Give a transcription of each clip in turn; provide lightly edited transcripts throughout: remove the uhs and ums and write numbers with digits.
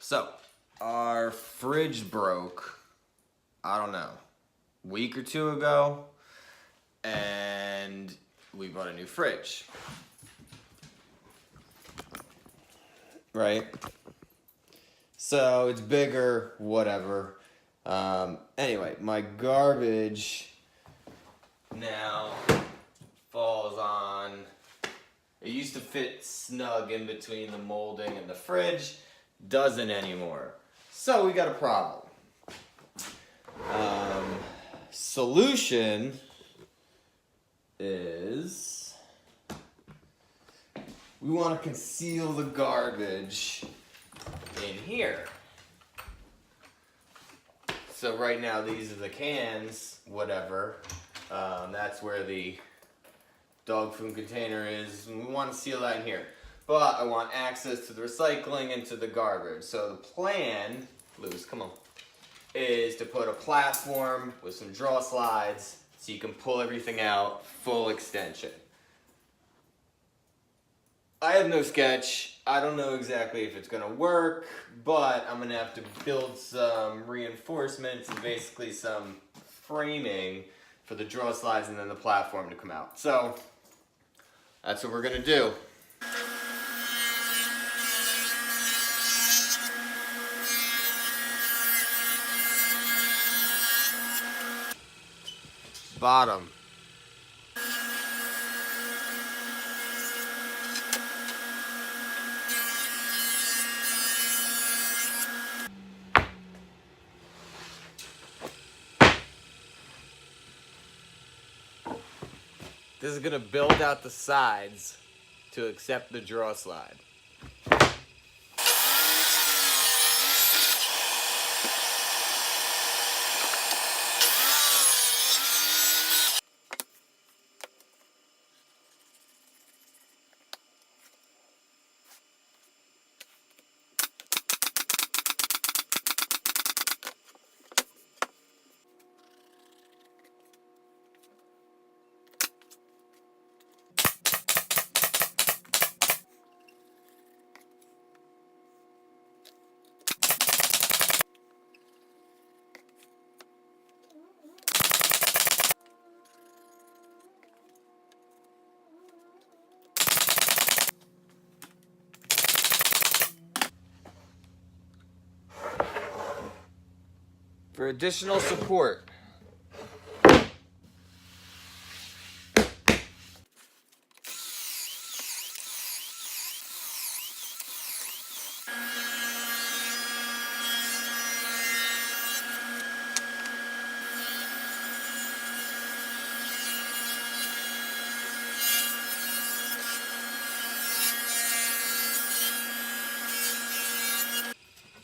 So, our fridge broke, I don't know, a week or two ago, and we bought a new fridge. Right? So, it's bigger, whatever. Anyway, my garbage now falls on, it used to fit snug in between the molding and the fridge, doesn't anymore. So we got a problem. Solution is we want to conceal the garbage in here. So right now these are the cans, whatever. That's where the dog food container is, and we want to seal that in here. But I want access to the recycling and to the garbage. So the plan, Lewis, come on, is to put a platform with some draw slides so you can pull everything out full extension. I have no sketch. I don't know exactly if it's gonna work, but I'm gonna have to build some reinforcements and basically some framing for the draw slides and then the platform to come out. So that's what we're gonna do. Bottom. This is gonna build out the sides to accept the draw slide. For additional support,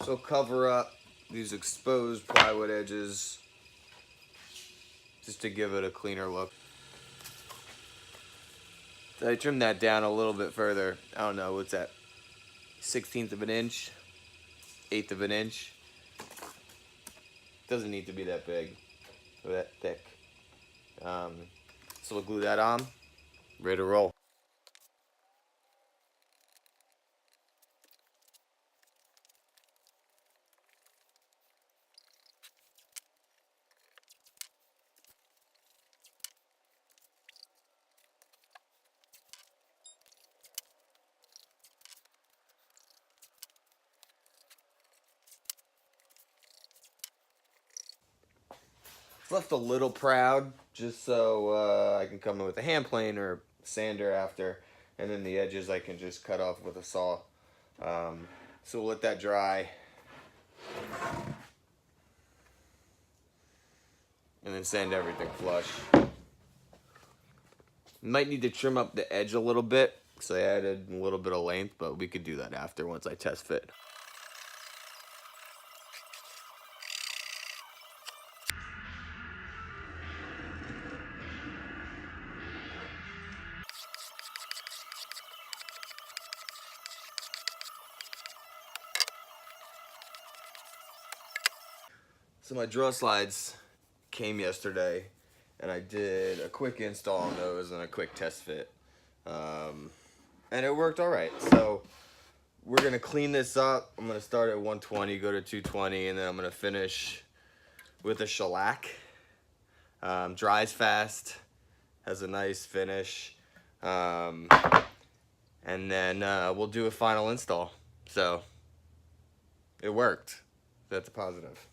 so cover up these exposed plywood edges just to give it a cleaner look. So I trimmed that down a little bit further. I don't know, what's that? 1/16 of an inch? 1/8 of an inch? Doesn't need to be that big or that thick. So we'll glue that on, ready to roll. Left a little proud just so I can come in with a hand plane or sander after, and then the edges I can just cut off with a saw. So we'll let that dry and then sand everything flush. Might need to trim up the edge a little bit because I added a little bit of length, but we could do that after once I test fit. So my draw slides came yesterday, and I did a quick install on those and a quick test fit, and it worked all right. So we're gonna clean this up. I'm gonna start at 120, go to 220, and then I'm gonna finish with a shellac. Dries fast, has a nice finish. And then we'll do a final install. So it worked. That's a positive.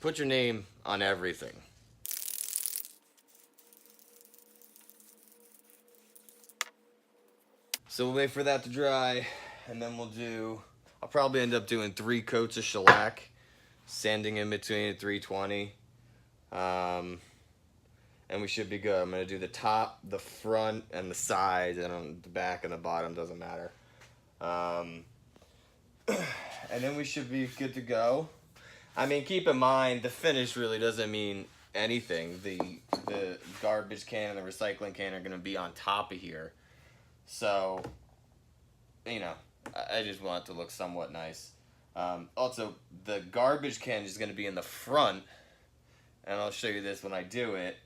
Put your name on everything. So we'll wait for that to dry, and then I'll probably end up doing 3 coats of shellac, sanding in between at 320. And we should be good. I'm gonna do the top, the front, and the sides, and on the back and the bottom, doesn't matter. And then we should be good to go. I mean, keep in mind, the finish really doesn't mean anything. The garbage can and the recycling can are gonna be on top of here. So, you know, I just want it to look somewhat nice. Also, the garbage can is going to be in the front, and I'll show you this when I do it.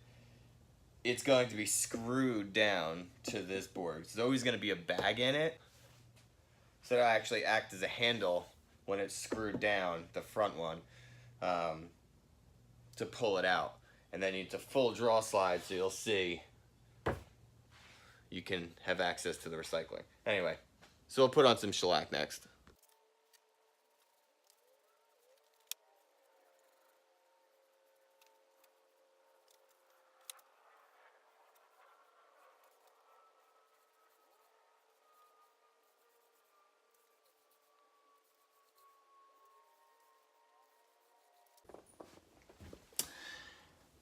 It's going to be screwed down to this board. There's always going to be a bag in it, so it'll actually act as a handle when it's screwed down, the front one, to pull it out. And then it's a full draw slide, so you'll see you can have access to the recycling. Anyway, so we'll put on some shellac next.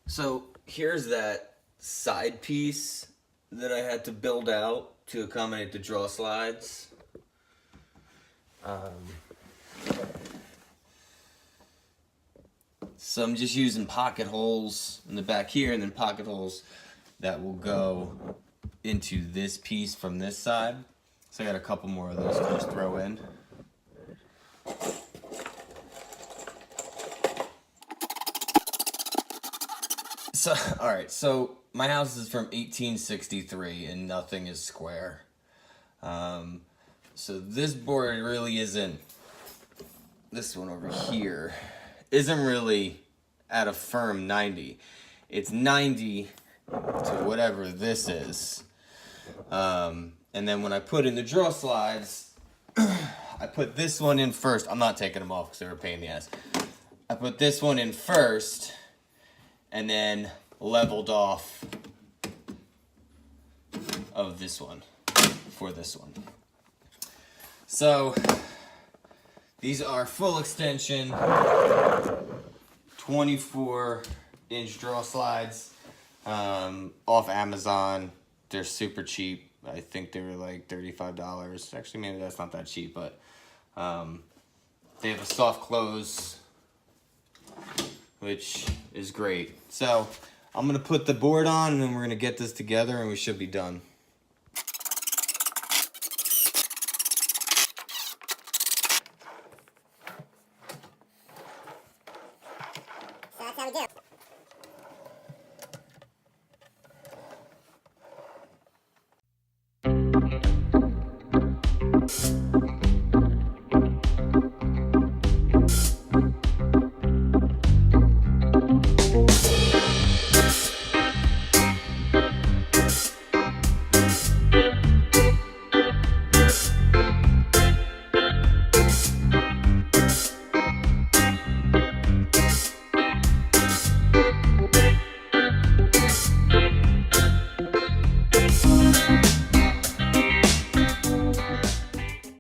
So here's that side piece that I had to build out to accommodate the draw slides. So I'm just using pocket holes in the back here, and then pocket holes that will go into this piece from this side. So I got a couple more of those to just throw in. So, all right, so my house is from 1863 and nothing is square. So this board really isn't, this one over here, isn't really at a firm 90. It's 90 to whatever this is. And then when I put in the draw slides, I put this one in first. I'm not taking them off because they were a pain in the ass. I put this one in first, and then leveled off of this one for this one. So these are full extension 24-inch draw slides off Amazon. They're super cheap. I think they were like $35. Actually, maybe that's not that cheap, but they have a soft close, which is great. So I'm gonna put the board on, and then we're gonna get this together, and we should be done. So that's how we do it.